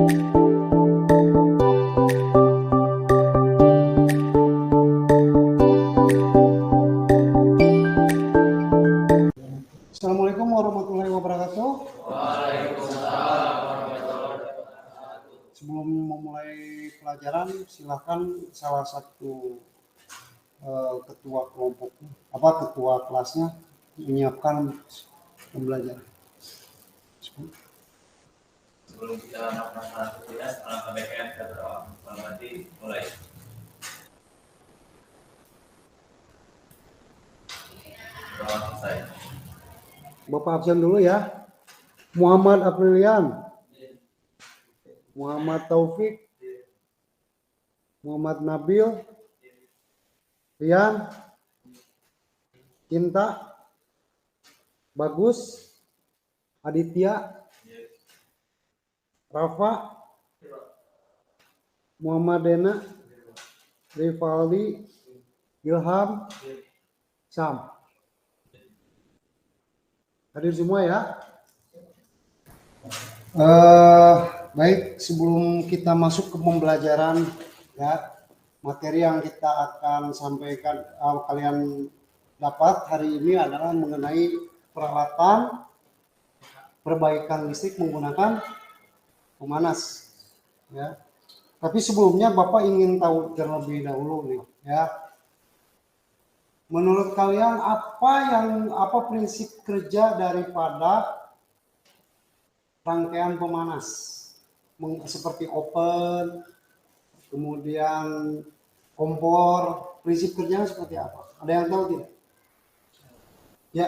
Assalamualaikum warahmatullahi wabarakatuh. Waalaikumsalam warahmatullahi wabarakatuh. Sebelum memulai pelajaran, silakan salah satu ketua kelompoknya, ketua kelasnya menyiapkan pembelajaran. Sebelum kita melaksanakan tugas, alangkah baiknya kita berdoa. Berarti mulai. Doa selesai. Bapak absen dulu ya. Muhammad Aprilian, Muhammad Taufik, Muhammad Nabil, Rian, Cinta, Bagus, Aditya, Rafa, Muhammad Dena, Rivaldi, Ilham, Sam. Hadir semua ya. Baik, sebelum kita masuk ke pembelajaran ya, materi yang kita akan sampaikan kalian dapat hari ini adalah mengenai peralatan perbaikan listrik menggunakan pemanas ya. Tapi sebelumnya Bapak ingin tahu terlebih dahulu nih ya. Menurut kalian apa prinsip kerja daripada rangkaian pemanas seperti oven, kemudian kompor, prinsip kerjanya seperti apa? Ada yang tahu tidak? Ya.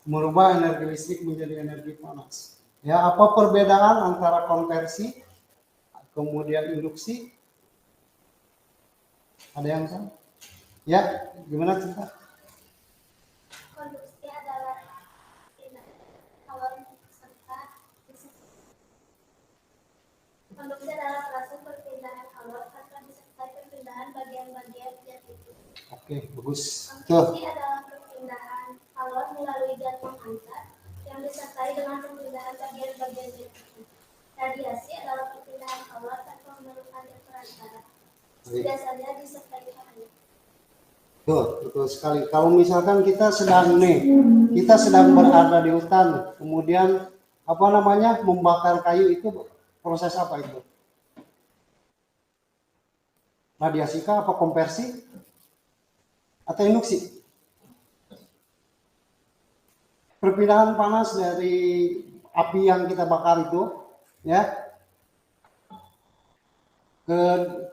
Merubah energi listrik menjadi energi panas. Ya, apa perbedaan antara konversi kemudian induksi? Ada yang tahu? Ya, gimana Cinta? Konduksi adalah proses perpindahan kalor tanpa disertai perpindahan bagian-bagian zat itu. Oke, bagus. Konduksi adalah perpindahan kalor melalui zat penghantar yang disertai dengan perpindahan bagian-bagian zat itu. Radiasi adalah perpindahan kalor tanpa memerlukan zat perantara. Biasanya disertai cahaya. Betul sekali. Kalau misalkan kita sedang berada di hutan, kemudian membakar kayu, itu proses apa itu? Radiasi kah, apa konversi atau induksi? Perpindahan panas dari api yang kita bakar itu ya ke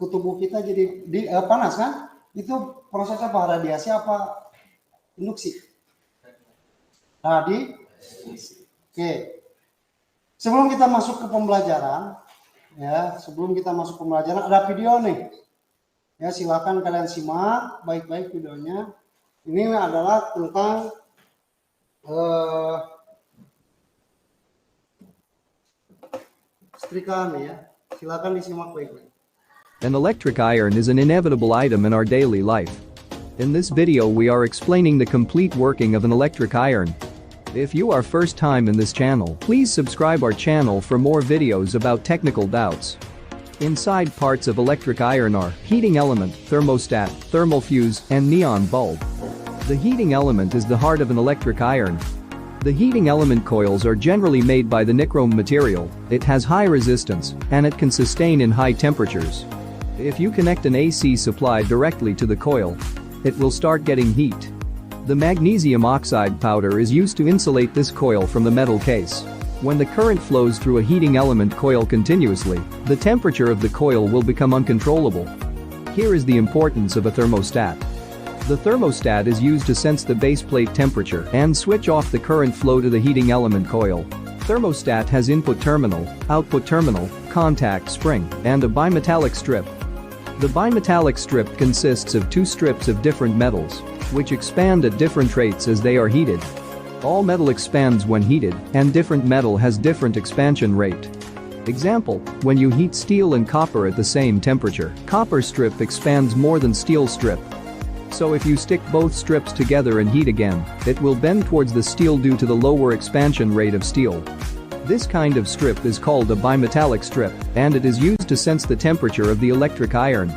tubuh kita jadi panas kan? Itu proses apa? Radiasi apa induksi? Radiasi. Oke. Sebelum kita masuk ke pembelajaran, ada video nih. Ya, silakan kalian simak baik-baik videonya. Ini adalah tentang setrika nih ya. Silakan disimak baik-baik. An electric iron is an inevitable item in our daily life. In this video we are explaining the complete working of an electric iron. If you are first time in this channel, please subscribe our channel for more videos about technical doubts. Inside parts of electric iron are heating element, thermostat, thermal fuse, and neon bulb. The heating element is the heart of an electric iron. The heating element coils are generally made by the nichrome material. It has high resistance, and it can sustain in high temperatures. If you connect an AC supply directly to the coil, it will start getting heat. The magnesium oxide powder is used to insulate this coil from the metal case. When the current flows through a heating element coil continuously, the temperature of the coil will become uncontrollable. Here is the importance of a thermostat. The thermostat is used to sense the base plate temperature and switch off the current flow to the heating element coil. Thermostat has input terminal, output terminal, contact spring, and a bimetallic strip. The bimetallic strip consists of two strips of different metals, which expand at different rates as they are heated. All metal expands when heated, and different metal has different expansion rate. Example, when you heat steel and copper at the same temperature, copper strip expands more than steel strip. So if you stick both strips together and heat again, it will bend towards the steel due to the lower expansion rate of steel. This kind of strip is called a bimetallic strip, and it is used to sense the temperature of the electric iron.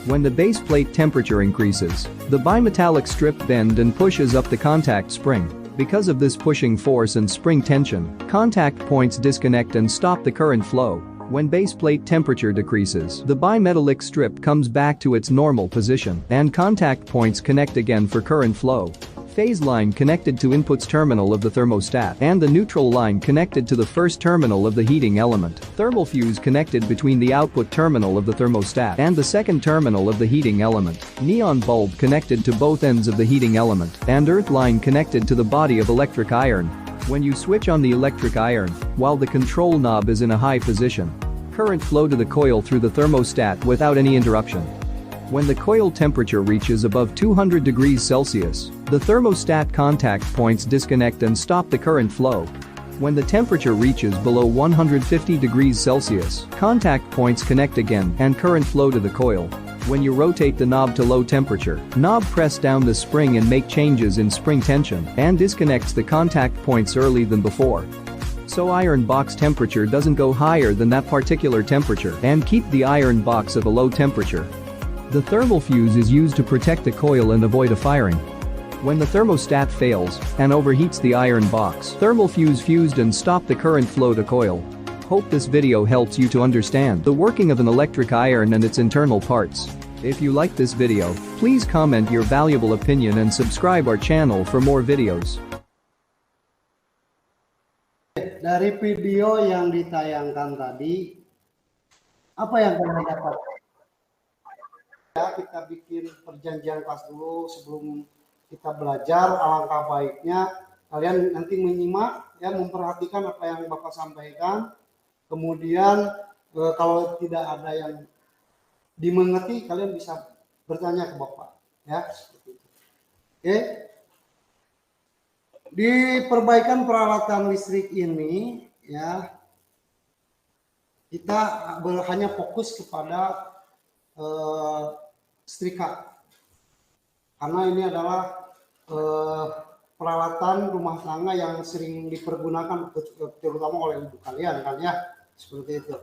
When the base plate temperature increases, the bimetallic strip bends and pushes up the contact spring. Because of this pushing force and spring tension, contact points disconnect and stop the current flow. When base plate temperature decreases, the bimetallic strip comes back to its normal position and contact points connect again for current flow. Phase line connected to inputs terminal of the thermostat and the neutral line connected to the first terminal of the heating element. Thermal fuse connected between the output terminal of the thermostat and the second terminal of the heating element. Neon bulb connected to both ends of the heating element and earth line connected to the body of electric iron. When you switch on the electric iron, while the control knob is in a high position, current flow to the coil through the thermostat without any interruption. When the coil temperature reaches above 200 degrees Celsius, the thermostat contact points disconnect and stop the current flow. When the temperature reaches below 150 degrees Celsius, contact points connect again and current flow to the coil. When you rotate the knob to low temperature, knob press down the spring and make changes in spring tension and disconnects the contact points early than before. So iron box temperature doesn't go higher than that particular temperature and keep the iron box at a low temperature. The thermal fuse is used to protect the coil and avoid a firing. When the thermostat fails and overheats the iron box, thermal fuse fused and stop the current flow to coil. Hope this video helps you to understand the working of an electric iron and its internal parts. If you like this video, please comment your valuable opinion and subscribe our channel for more videos. Dari video yang ditayangkan tadi, apa yang kalian dapat? Ya, kita bikin perjanjian kelas dulu sebelum kita belajar. Alangkah baiknya kalian nanti menyimak, ya, memperhatikan apa yang Bapak sampaikan. Kemudian kalau tidak ada yang dimengerti, kalian bisa bertanya ke Bapak, ya, seperti itu. Oke. Di perbaikan peralatan listrik ini, ya, kita hanya fokus kepada setrika, karena ini adalah peralatan rumah tangga yang sering dipergunakan terutama oleh ibu kalian, kan, ya, seperti itu.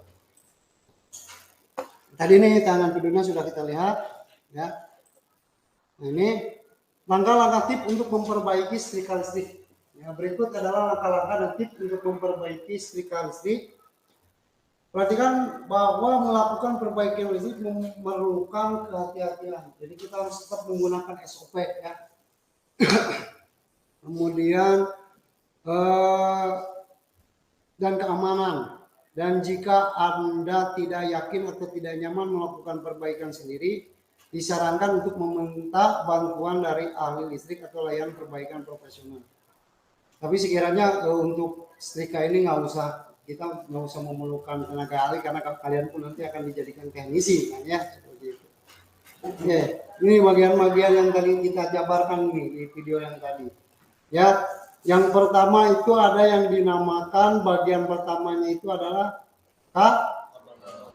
Tadi ini tangan videonya sudah kita lihat, ya. Nah, ini langkah-langkah tip untuk memperbaiki setrika listrik. Ya, berikut adalah langkah-langkah dan tip untuk memperbaiki setrika listrik. Perhatikan bahwa melakukan perbaikan listrik memerlukan kehati-hatian. Jadi kita harus tetap menggunakan SOP, ya. Kemudian dan keamanan. Dan jika Anda tidak yakin atau tidak nyaman melakukan perbaikan sendiri, disarankan untuk meminta bantuan dari ahli listrik atau layanan perbaikan profesional. Tapi sekiranya untuk setrika ini kita nggak usah memerlukan tenaga ahli, karena kalian pun nanti akan dijadikan teknisi, kan, ya, seperti itu. Oke, ini bagian-bagian yang tadi kita jabarkan nih di video yang tadi. Ya, yang pertama itu ada yang dinamakan, bagian pertamanya itu adalah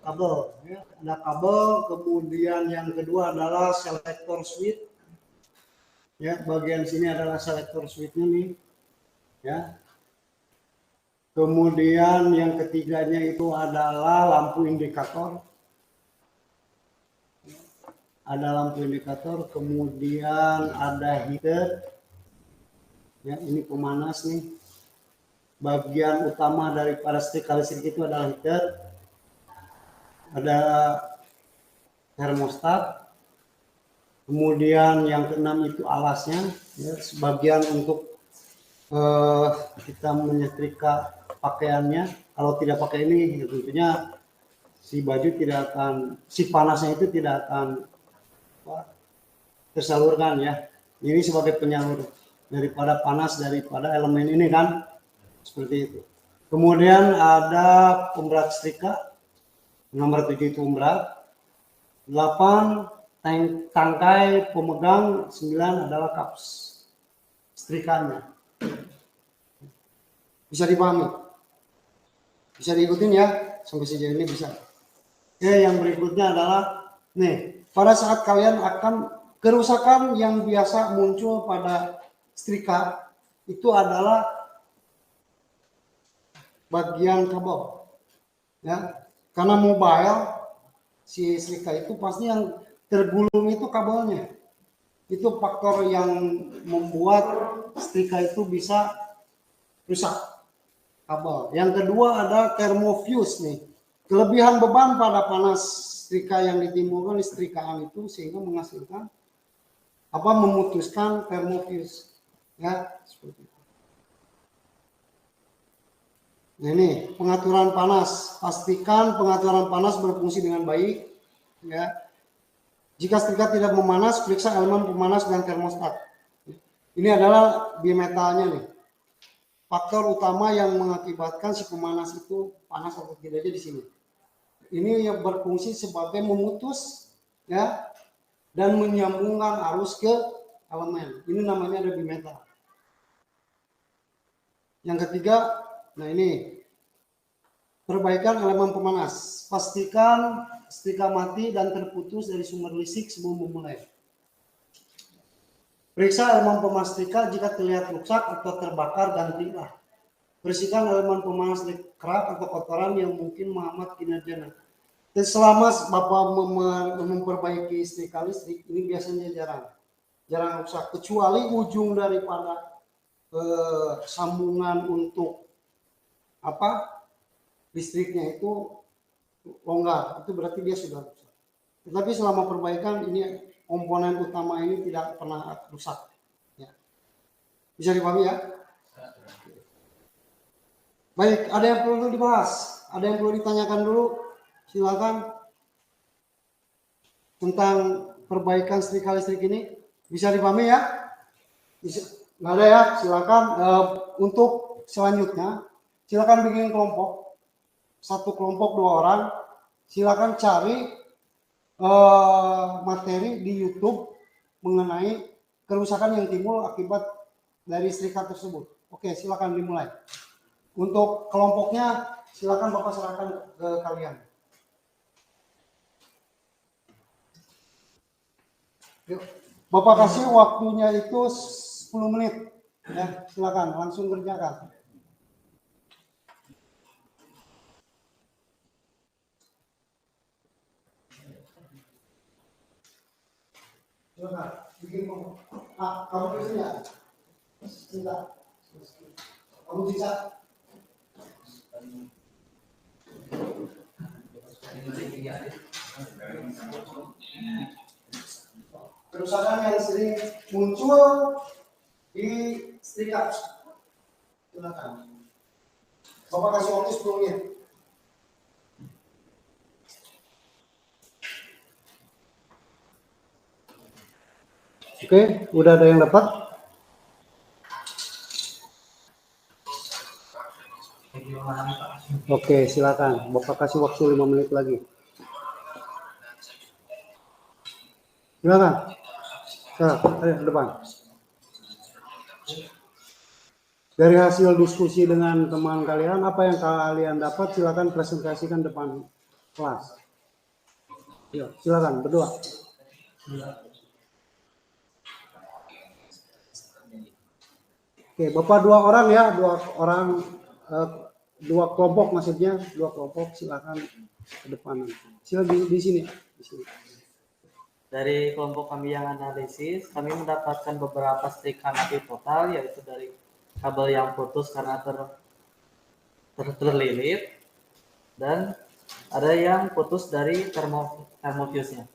kabel. Ya, ada kabel. Kemudian yang kedua adalah selektor switch. Ya, bagian sini adalah selektor switchnya nih. Ya. Kemudian yang ketiganya itu adalah lampu indikator. Ada lampu indikator, kemudian ada heater. Ya, ini pemanas nih. Bagian utama daripada setrika listrik itu adalah heater. Ada termostat. Kemudian yang keenam itu alasnya, ya, sebagian untuk kita menyetrika pakaiannya. Kalau tidak pakai ini, ya tentunya si baju tidak akan, si panasnya itu tidak akan tersalurkan, ya. Ini sebagai penyalur daripada panas daripada elemen ini, kan, seperti itu. Kemudian ada pemberat setrika, nomor 7 itu pemberat, 8 tangkai pemegang, 9 adalah kaps setrikanya. Bisa dipahami? Bisa diikutin, ya, sampai sejauh ini bisa. Oke, yang berikutnya adalah nih, pada saat kalian akan kerusakan yang biasa muncul pada setrika itu adalah bagian kabel. Ya, karena mobile si setrika itu pasti yang tergulung itu kabelnya. Itu faktor yang membuat setrika itu bisa rusak kabel. Yang kedua ada thermofuse nih. Kelebihan beban pada panas setrika yang ditimbulkan di setrikaan itu sehingga menghasilkan memutuskan thermofuse. Ya, seperti itu. Nah, ini pengaturan panas. Pastikan pengaturan panas berfungsi dengan baik. Ya. Jika setrika tidak memanas, periksa elemen pemanas dan termostat. Ini adalah bimetalnya nih. Faktor utama yang mengakibatkan si pemanas itu panas atau tidaknya di sini. Ini yang berfungsi sebagai memutus ya dan menyambungkan arus ke elemen. Ini namanya ada bimetal. Yang ketiga, nah ini perbaikan elemen pemanas. Pastikan setrika mati dan terputus dari sumber listrik sebelum memulai. Periksa elemen pemanas setrika jika terlihat rusak atau terbakar, gantilah. Bersihkan elemen pemanas kerak atau kotoran yang mungkin menghambat kinerjanya. Dan selama Bapak memperbaiki setrika listrik, ini biasanya jarang rusak. Kecuali ujung daripada sambungan untuk listriknya itu longgar, itu berarti dia sudah rusak. Tetapi selama perbaikan ini komponen utama ini tidak pernah rusak. Ya. Bisa dipahami ya? Baik, ada yang perlu dibahas? Ada yang perlu ditanyakan dulu? Silakan. Tentang perbaikan setrika listrik ini bisa dipahami ya? Nggak ada ya? Silakan. Untuk selanjutnya, silakan bikin kelompok. Satu kelompok 2 orang. Silakan cari materi di YouTube mengenai kerusakan yang timbul akibat dari setrika tersebut. Oke, silakan dimulai. Untuk kelompoknya silakan Bapak serahkan ke kalian. Yuk, Bapak kasih waktunya itu 10 menit. Ya, silakan langsung kerjakan. Silakan, bikin kelompok. Kamu bisa ya? Tidak. Kamu bisa? Kerusakan yang sering muncul di setrika. Silakan. Bapak kasih waktu 10 menit. Oke, udah ada yang dapat? Oke, silakan. Bapak kasih waktu 5 menit lagi. Silakan. Ayo ke depan. Dari hasil diskusi dengan teman kalian, apa yang kalian dapat silakan presentasikan depan kelas. Yuk, silakan berdua. Oke, Bapak 2 orang ya, 2 orang, 2 kelompok maksudnya, 2 kelompok silakan ke depan. Silakan di sini. Dari kelompok kami yang analisis, kami mendapatkan beberapa setrika mati total, yaitu dari kabel yang putus karena terlilit, dan ada yang putus dari thermofuse-nya.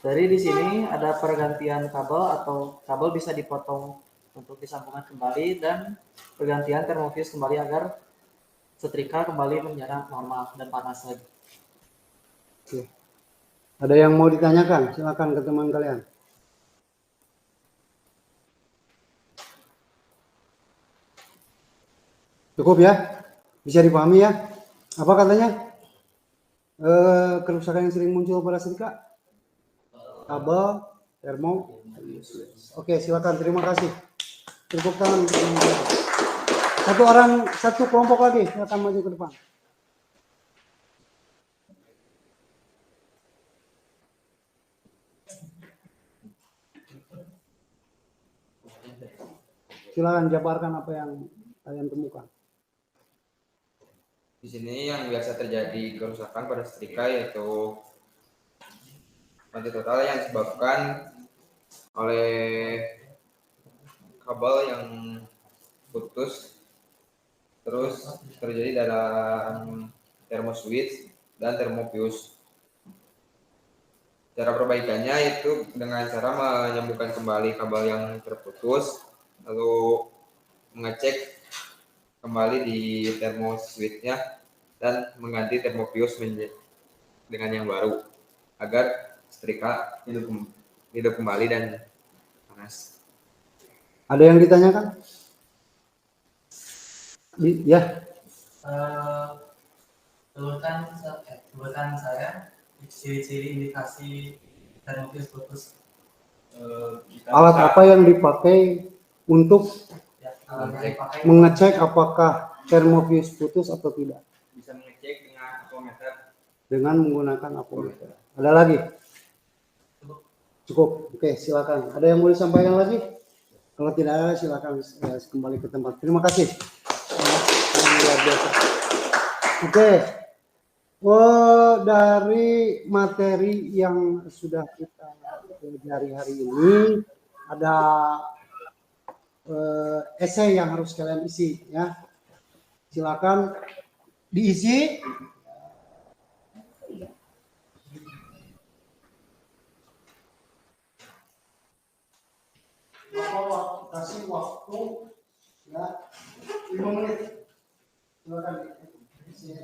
Dari di sini ada pergantian kabel atau kabel bisa dipotong untuk disambungkan kembali dan pergantian thermofuse kembali agar setrika kembali menyala normal dan panas lagi. Oke. Ada yang mau ditanyakan? Silakan ke teman kalian. Cukup ya? Bisa dipahami ya? Apa katanya? Kerusakan yang sering muncul pada setrika? Kabel, termo. Oke, silakan. Terima kasih. Tepuk tangan. Satu kelompok lagi. Silakan maju ke depan. Silakan jabarkan apa yang kalian temukan? Di sini yang biasa terjadi kerusakan pada setrika yaitu mati total yang disebabkan oleh kabel yang putus, terus terjadi dalam thermoswitch dan thermofuse. Cara perbaikannya itu dengan cara menyambungkan kembali kabel yang terputus, lalu mengecek kembali di thermoswitch-nya dan mengganti thermofuse dengan yang baru agar setrika hidup kembali dan panas. Ada yang ditanyakan? Ya. Sebutkan saya ciri-ciri indikasi thermofuse putus. Alat apa yang dipakai untuk mengecek apakah thermofuse putus atau tidak? Bisa mengecek dengan apometer. Dengan menggunakan apometer. Ada lagi? Cukup. Oke, silakan. Ada yang mau disampaikan lagi? Kalau tidak ada, silakan kembali ke tempat. Terima kasih. Luar biasa. Oke. Dari materi yang sudah kita pelajari hari ini, ada esai yang harus kalian isi, ya. Silakan diisi. Kasih waktu ya 5 menit. Silakan diisi.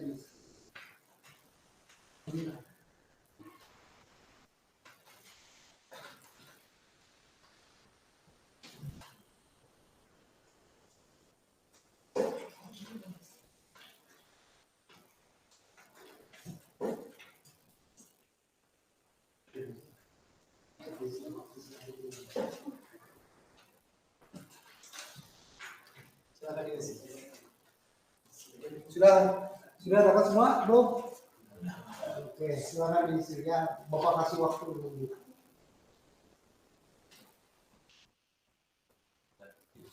Sudah dapat semua belum? Oke, silakan diisi ya. Bapak kasih waktu dulu.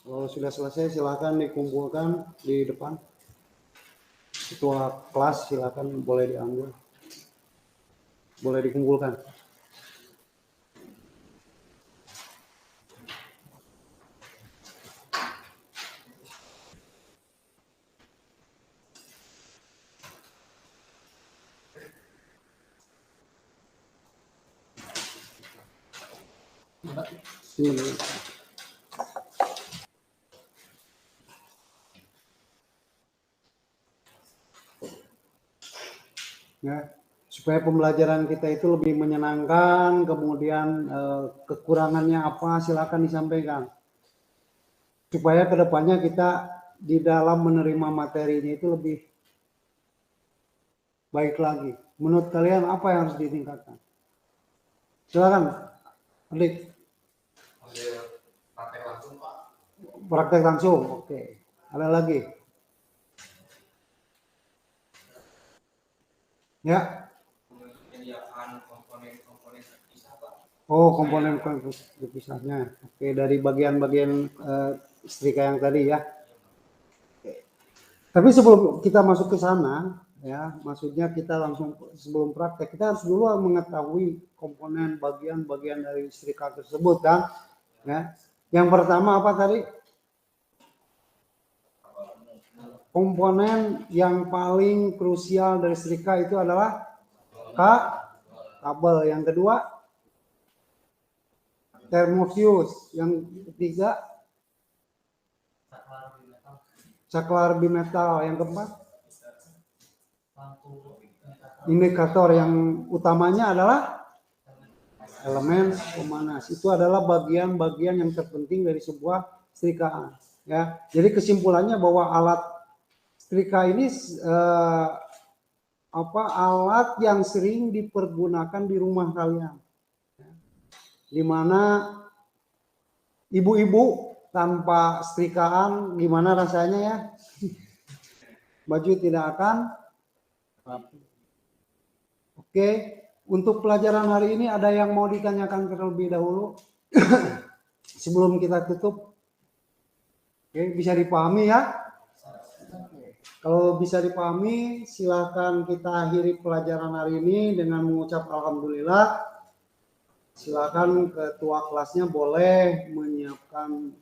Kalau sudah selesai silakan dikumpulkan di depan. Ketua kelas silakan boleh diambil. Boleh dikumpulkan. Ya, supaya pembelajaran kita itu lebih menyenangkan, kemudian kekurangannya apa silakan disampaikan. Supaya kedepannya kita di dalam menerima materinya itu lebih baik lagi. Menurut kalian apa yang harus ditingkatkan? Silakan, Adik. Praktek langsung, Pak. Praktek langsung, oke. Ada lagi? Ya. Penyediaan komponen terpisah, Pak. Oh, komponen terpisahnya. Oke, dari bagian-bagian setrika yang tadi ya. Tapi sebelum kita masuk ke sana, ya, maksudnya kita langsung sebelum praktek, kita harus dulu mengetahui komponen bagian-bagian dari setrika tersebut, kan? Ya. Yang pertama apa tadi? Komponen yang paling krusial dari setrika itu adalah kabel. Yang kedua, thermofuse. Yang ketiga, saklar bimetal. Yang keempat, indikator. Yang utamanya adalah elemen pemanas. Itu adalah bagian-bagian yang terpenting dari sebuah setrikaan. Ya, jadi kesimpulannya bahwa alat setrika ini alat yang sering dipergunakan di rumah kalian, di mana ibu-ibu tanpa setrikaan gimana rasanya ya? Baju tidak akan rapi. Oke, untuk pelajaran hari ini ada yang mau ditanyakan terlebih dahulu sebelum kita tutup? Oke, bisa dipahami ya? Kalau bisa dipahami, silakan kita akhiri pelajaran hari ini dengan mengucap alhamdulillah. Silakan ketua kelasnya boleh menyiapkan